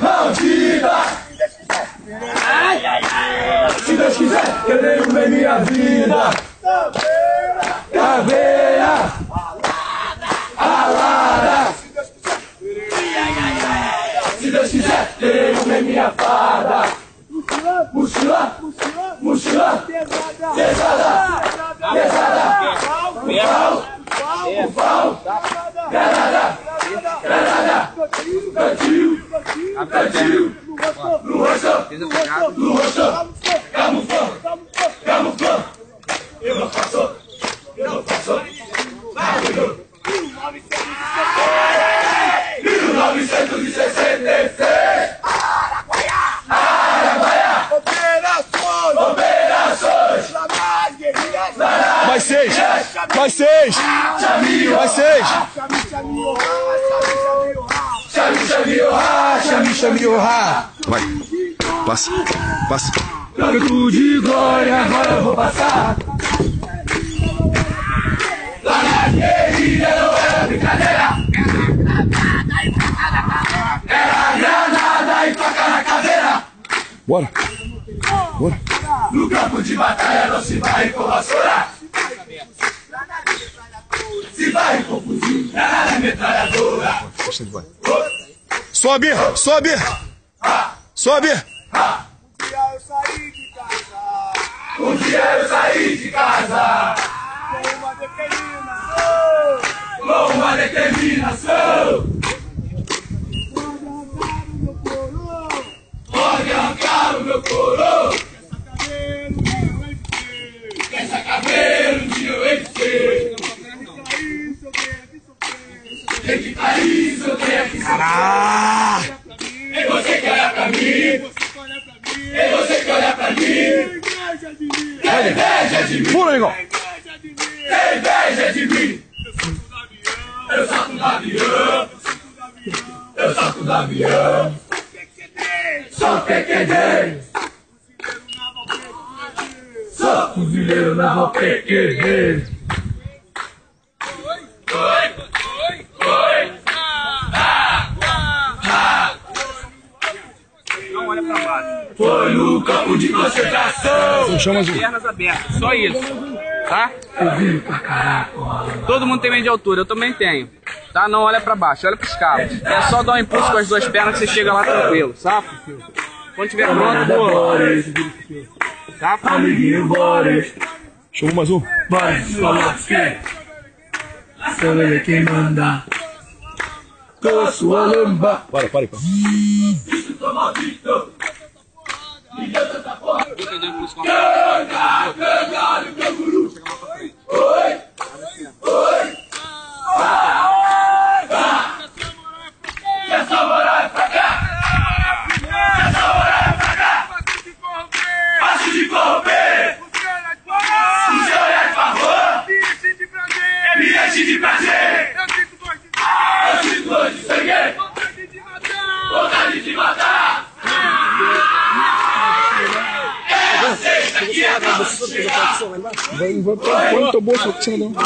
Maldita! Ai, ai, ai! Se Deus quiser, querer comer minha vida. Caveira! Alada! Se Deus quiser, querer comer minha fada. Mochila! Mochila! Pesada! Pesada! Pau! Granada! Granada! Cantil! Cantil! No rosto! Camuflão! Eu não faço! Barulho! 1966! Araguaia! Operações! Mais seis! Mais seis! Mais seis! Chame, Vai! Passa! Canto de glória, agora eu vou passar. Lá na guerrilha não era brincadeira. Era granada e faca na caveira. Bora! No campo de batalha não se vai com vassoura. Se vai com fuzil, granada metralhadora. Sobe! Um dia eu saí de casa com uma determinação. Pode arrancar o meu coro. Essa caveira um dia eu hei de ser. Tem que cair, se eu tenho que ser. É você que olha pra mim. É você que olha pra mim. Tem inveja de mim. Pula, Igor! Tem inveja de mim. Eu salto do avião. Sou PQD. Sou fuzileiro naval PQD. Não olha pra baixo. Foi no campo de concentração. Chama azul. Pernas abertas, só isso. Tá? Todo mundo tem medo de altura, eu também tenho. Tá? Não olha pra baixo, olha pros cabos. É só dar um impulso com as duas pernas que você chega lá tranquilo, sabe? Quando tiver pronto, pula. Tá? Amiguinho Boris. Chama mais um. Boris, sou ele quem manda. Com a sua lamba. Para. Isso tô maldito. Me deu tanta porra. Canga, olha o canguru. Oi. Essa moral é pra cá. Fácil de corromper. O seu olhar de favor. Me enche de prazer. Eu sinto dor de sangue. Vontade de matar. É aceita que é nosso. Vai pra bolsa, você não dá.